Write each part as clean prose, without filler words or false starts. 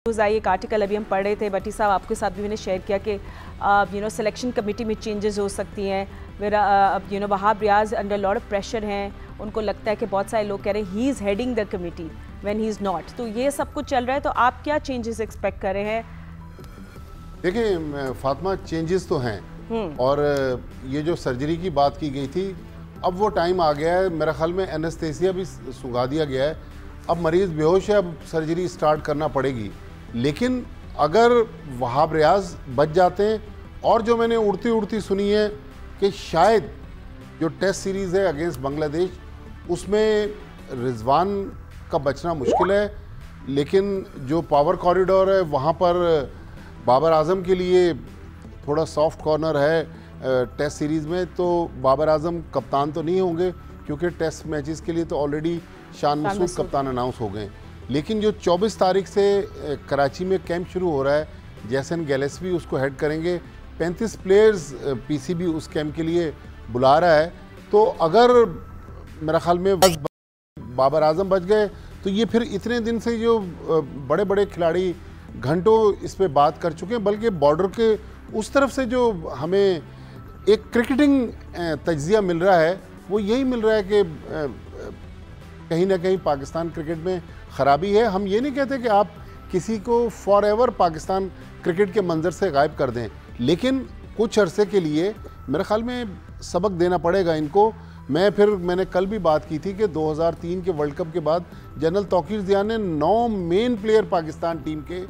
News आई एक article अभी हम पढ़ रहे थे, भट्टी साहब आपके साथ भी मैंने शेयर किया कि सिलेक्शन कमेटी में चेंजेस हो सकती हैं। फिर Wahab Riaz under lot of pressure हैं, उनको लगता है कि बहुत सारे लोग कह रहे हैं he is heading the committee when he is not. तो ये सब कुछ चल रहा है, तो आप क्या चेंजेस एक्सपेक्ट कर रहे हैं? देखिए फातिमा, चेंजेस तो हैं और ये जो सर्जरी की बात की गई थी, अब वो टाइम आ गया है। मेरा ख्याल में एनेस्थेसिया भी सुंघा दिया गया है, अब मरीज़ बेहोश है, अब सर्जरी स्टार्ट करना पड़ेगी। लेकिन अगर वहाब रियाज बच जाते हैं, और जो मैंने उड़ती उड़ती सुनी है कि शायद जो टेस्ट सीरीज़ है अगेंस्ट बांग्लादेश, उसमें रिजवान का बचना मुश्किल है। लेकिन जो पावर कॉरिडोर है वहाँ पर बाबर आजम के लिए थोड़ा सॉफ्ट कॉर्नर है टेस्ट सीरीज़ में। तो बाबर आजम कप्तान तो नहीं होंगे, क्योंकि टेस्ट मैचेस के लिए तो ऑलरेडी शान मसूद कप्तान अनाउंस हो गए। लेकिन जो 24 तारीख से कराची में कैंप शुरू हो रहा है, जैसन गैलेस्वी उसको हेड करेंगे, 35 प्लेयर्स पीसीबी उस कैंप के लिए बुला रहा है। तो अगर मेरा ख्याल में बाबर आजम बच गए, तो ये फिर इतने दिन से जो बड़े बड़े खिलाड़ी घंटों इस पे बात कर चुके हैं, बल्कि बॉर्डर के उस तरफ से जो हमें एक क्रिकेटिंग तज्जिया मिल रहा है, वो यही मिल रहा है कि कहीं ना कहीं पाकिस्तान क्रिकेट में ख़राबी है। हम ये नहीं कहते कि आप किसी को फॉर एवर पाकिस्तान क्रिकेट के मंजर से गायब कर दें, लेकिन कुछ अरसे के लिए मेरे ख्याल में सबक देना पड़ेगा इनको। मैंने कल भी बात की थी कि 2003 के वर्ल्ड कप के बाद जनरल तौकीर ज़िया ने 9 मेन प्लेयर पाकिस्तान टीम के,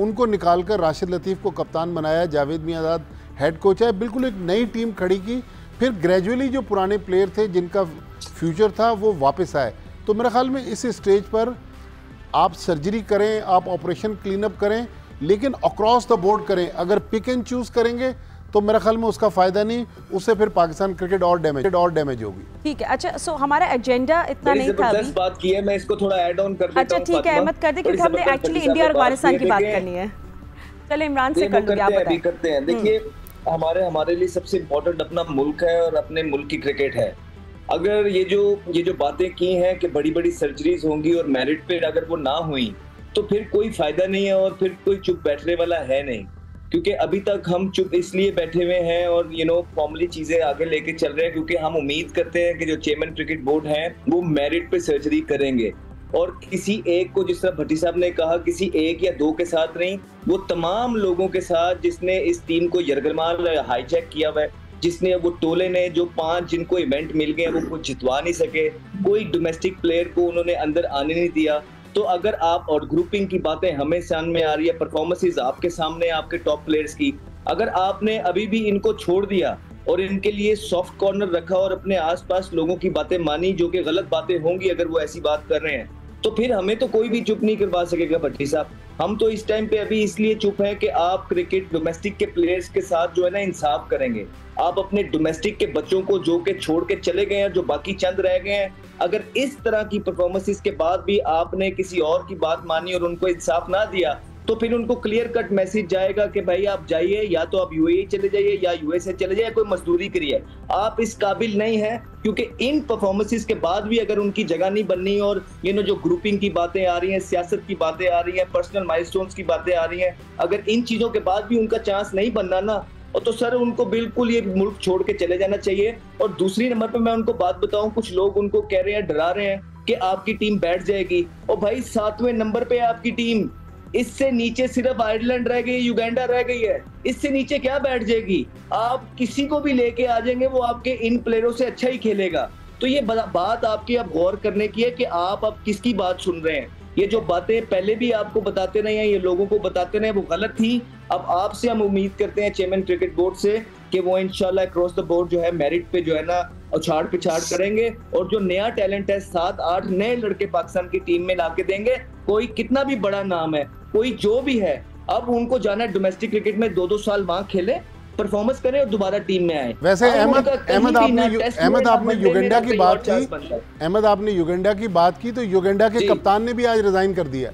उनको निकाल कर राशिद लतीफ़ को कप्तान बनाया, जावेद मियांदाद हेड कोच है, बिल्कुल एक नई टीम खड़ी की। फिर ग्रेजुअली जो पुराने प्लेयर थे जिनका फ्यूचर था वो वापस आए। तो मेरे ख्याल में इस स्टेज पर आप सर्जरी करें, आप ऑपरेशन क्लीनअप करें, लेकिन अक्रॉस द बोर्ड करें। अगर पिक एंड चूज़ करेंगे तो मेरे ख्याल में उसका फ़ायदा नहीं, उससे फिर पाकिस्तान क्रिकेट और डैमेज होगी। ठीक है, अच्छा सो हमारा एजेंडा इतना नहीं था अभी। बात की है, मैं इसको थोड़ा ऐड ऑन कर देता हूं। अच्छा ठीक है, अहमद कर दे, क्योंकि हमने एक्चुअली इंडिया और अफगानिस्तान की बात करनी है। चले इमरान से कर लो, आप बताएं। करते हैं। देखिए हमारे लिए सबसे इम्पोर्टेंट अपना मुल्क है और अपने मुल्क की क्रिकेट है। अगर ये जो बातें की हैं कि बड़ी बड़ी सर्जरीज होंगी और मेरिट पे अगर वो ना हुई, तो फिर कोई फायदा नहीं है और फिर कोई चुप बैठने वाला है नहीं। क्योंकि अभी तक हम चुप इसलिए बैठे हुए हैं और फॉर्मली चीजें आगे लेके चल रहे हैं, क्योंकि हम उम्मीद करते हैं कि जो चेयरमैन क्रिकेट बोर्ड है वो मेरिट पे सर्जरी करेंगे। और किसी एक को, जिस तरह भट्टी साहब ने कहा, किसी एक या दो के साथ नहीं, वो तमाम लोगों के साथ जिसने इस टीम को यरगमाल हाईजैक किया हुआ है, जिसने वो टोले ने जो 5 जिनको इवेंट मिल गए वो कुछ जितवा नहीं सके, कोई डोमेस्टिक प्लेयर को उन्होंने अंदर आने नहीं दिया। तो अगर आप, और ग्रुपिंग की बातें हमें सामने आ रही है, परफॉर्मेंसेस आपके सामने आपके टॉप प्लेयर्स की, अगर आपने अभी भी इनको छोड़ दिया और इनके लिए सॉफ्ट कॉर्नर रखा और अपने आसपास लोगों की बातें मानी जो कि गलत बातें होंगी अगर वो ऐसी बात कर रहे हैं, तो फिर हमें तो कोई भी चुप नहीं करवा सकेगा भट्टी साहब। हम तो इस टाइम पे अभी इसलिए चुप हैं कि आप क्रिकेट डोमेस्टिक के प्लेयर्स के साथ जो है ना इंसाफ करेंगे। आप अपने डोमेस्टिक के बच्चों को जो के छोड़ के चले गए हैं, जो बाकी चंद रह गए हैं, अगर इस तरह की परफॉर्मेंसेस के बाद भी आपने किसी और की बात मानी और उनको इंसाफ ना दिया, तो फिर उनको क्लियर कट मैसेज जाएगा कि भाई आप जाइए, या तो आप यूएई चले जाइए या यूएसए चले जाइए, कोई मजदूरी करिए, आप इस काबिल नहीं है। क्योंकि इन परफॉर्मेंसेस के बाद भी अगर उनकी जगह नहीं बननी और जो ग्रुपिंग की बातें आ रही हैं, सियासत की बातें आ रही हैं, पर्सनल माइलस्टोन्स की बातें आ रही हैं, अगर इन चीजों के बाद भी उनका चांस नहीं बनना ना, तो सर उनको बिल्कुल ये मुल्क छोड़ के चले जाना चाहिए। और दूसरी नंबर पे मैं उनको बात बताऊं, कुछ लोग उनको कह रहे हैं, डरा रहे हैं कि आपकी टीम बैठ जाएगी। और भाई 7वें नंबर पे आपकी टीम, इससे नीचे सिर्फ आयरलैंड रह गई, युगांडा रह गई है, इससे नीचे क्या बैठ जाएगी? आप किसी को भी लेके आ जाएंगे, वो आपके इन प्लेयरों से अच्छा ही खेलेगा। तो ये बात आपकी अब गौर करने की है कि आप अब किसकी बात सुन रहे हैं। ये जो बातें पहले भी आपको बताते रहे हैं, ये लोगों को बताते रहे, वो गलत थी। अब आपसे हम उम्मीद करते हैं चेयरमैन क्रिकेट बोर्ड से कि वो इंशाल्लाह अक्रॉस द बोर्ड जो है मेरिट पे जो है ना उछाड़ पिछाड़ करेंगे और जो नया टैलेंट है 7-8 नए लड़के पाकिस्तान की टीम में लाके देंगे। कोई कितना भी बड़ा नाम है, कोई जो भी है, अब उनको जाना है डोमेस्टिक क्रिकेट में 2-2 साल वहां खेले, परफॉर्मेंस करें और दोबारा टीम में आए। वैसे अहमद आपने युगांडा की बात की, अहमद आपने युगांडा की बात की, तो युगांडा के कप्तान ने भी आज रिजाइन कर दिया।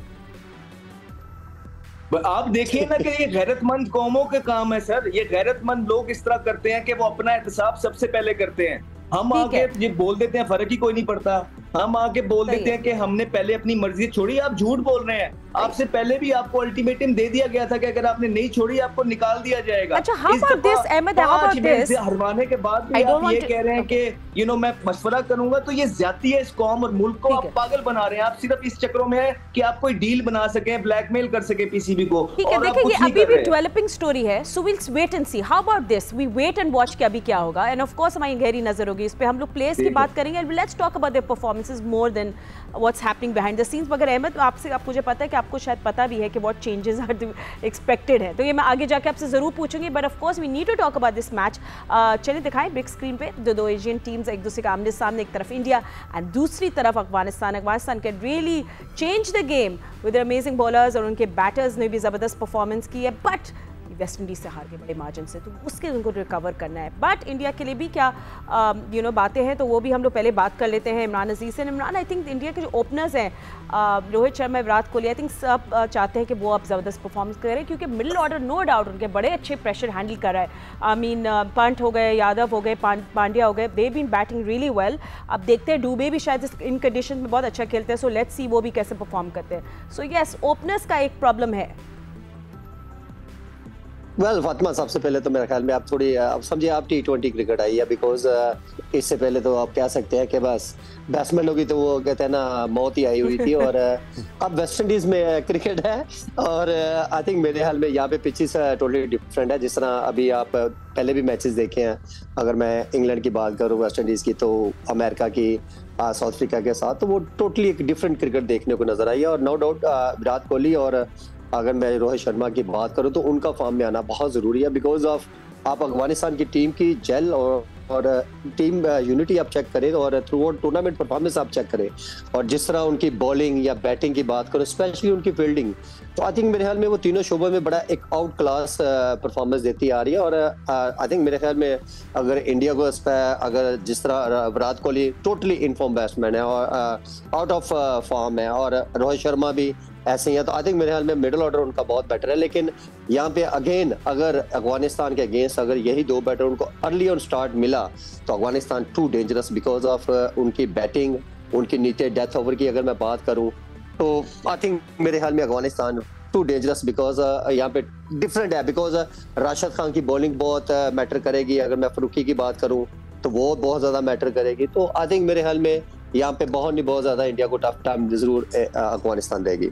आप देखिए ना कि ये गैरतमंद कौमों के काम है सर। ये गैरतमंद लोग इस तरह करते हैं कि वो अपना एहतसाब सबसे पहले करते हैं, हम आगे ये बोल देते हैं, फर्क ही कोई नहीं पड़ता। हम आके बोल देते हैं कि हमने पहले अपनी मर्जी छोड़ी। आप झूठ बोल रहे हैं। आपसे पहले भी आपको अल्टीमेटम दे दिया गया था कि अगर आपने नहीं छोड़ी आपको निकाल दिया जाएगा। अच्छा, how about this, Ahmad, how about this? हरवाने के बाद भी आप ये कह रहे हैं कि मैं मशवरा करूंगा, तो ये ज्यादती है इस कौम और मुल्क को। आप पागल बना रहे हैं। आप सिर्फ इस चक्रों में है कि आप कोई डील बना सके, ब्लैकमेल कर सके पीसीबी को। ठीक है, देखिए ये अभी भी डेवलपिंग स्टोरी है, so will wait and see. How about this, we wait and watch कि अभी क्या होगा। एंड ऑफ कोर्स हमारी गहरी नजर होगी इस पे। हम लोग प्लेयर्स की बात करेंगे and let's talk about their performances more than what's happening behind the scenes. मगर अहमद, आप मुझे पता है कि आपको शायद पता भी है कि व्हाट चेंजेस आर एक्सपेक्टेड है, तो ये मैं आगे जाके आपसे जरूर पूछूंगी। But of course we need to talk about this match. चलिए दिखाएं बिग स्क्रीन पे दो एशियन टीम्स एक दूसरे के आमने सामने, एक तरफ इंडिया एंड दूसरी तरफ Afghanistan. Afghanistan can really change the game with bowling bowlers, और उनके बैटर्स ने भी जबरदस्त परफॉर्मेंस की है। बट वेस्ट इंडीज से हार के बड़े मार्जिन से, तो उसके उनको रिकवर करना है। बट इंडिया के लिए भी क्या बातें हैं, तो वो भी हम लोग पहले बात कर लेते हैं इमरान अजीज से। इमरान, आई थिंक इंडिया के जो ओपनर्स हैं रोहित शर्मा, विराट कोहली, आई थिंक सब चाहते हैं कि वो अब ज़बरदस्त परफॉर्मेंस करें, क्योंकि मिडिल ऑर्डर नो डाउट उनके बड़े अच्छे प्रेशर हैंडल कर रहा है। आई मीन पंत हो गए, यादव हो गए, पांड्या हो गए, they been batting really well. अब देखते हैं डूबे भी शायद इन कंडीशन में बहुत अच्छा खेलते हैं, सो लेट्स सी वो भी कैसे परफॉर्म करते हैं। सो यस, ओपनर्स का एक प्रॉब्लम है। फातिमा, सबसे पहले तो मेरे ख्याल में आप थोड़ी समझिए आप T20 क्रिकेट आई है, बिकॉज इससे पहले तो आप कह सकते हैं कि बस बैट्समैन होगी तो वो कहते हैं ना मौत ही आई हुई थी। और अब वेस्ट इंडीज में क्रिकेट है, और आई थिंक मेरे ख्याल में यहाँ पे पिचेस टोटली डिफरेंट है। जिस तरह अभी आप पहले भी मैचेस देखे हैं, अगर मैं इंग्लैंड की बात करूँ, वेस्ट इंडीज की, तो अमेरिका की, साउथ अफ्रीका के साथ, तो वो टोटली एक डिफरेंट क्रिकेट देखने को नजर आई है। और नो डाउट विराट कोहली और अगर मैं रोहित शर्मा की बात करूं तो उनका फॉर्म में आना बहुत जरूरी है, बिकॉज ऑफ आप अफगानिस्तान की टीम की जेल और टीम यूनिटी आप चेक करें, और थ्रू आउट टूर्नामेंट परफॉर्मेंस आप चेक करें, और जिस तरह उनकी बॉलिंग या बैटिंग की बात करो, स्पेशली उनकी फील्डिंग, तो आई थिंक मेरे ख्याल में वो तीनों शोबों में बड़ा एक आउट क्लास परफॉर्मेंस देती आ रही है। और आई थिंक मेरे ख्याल में अगर इंडिया को अगर जिस तरह Virat Kohli totally inform batsman है और आउट ऑफ फॉर्म है, और रोहित शर्मा भी ऐसे ही है, तो आई थिंक मेरे ख्याल में मिडिल ऑर्डर उनका बहुत बेटर है। लेकिन यहाँ पे अगेन अगर अफगानिस्तान के अगेंस्ट अगर यही दो बैटर उनको अर्ली ऑन स्टार्ट मिला, तो Afghanistan too dangerous because of उनकी बैटिंग, उनकी नीचे डेथ ओवर की अगर मैं बात करूँ, तो आई थिंक मेरे ख्याल में अफगानिस्तान टू डेंजरस बिकॉज यहाँ पे डिफरेंट है, बिकॉज राशिद खान की बॉलिंग बहुत मैटर करेगी। अगर मैं फरूकी की बात करूँ तो वो बहुत ज्यादा मैटर करेगी। तो आई थिंक मेरे ख्याल में यहाँ पे बहुत ज्यादा इंडिया को टफ टाइम जरूर अफगानिस्तान देगी।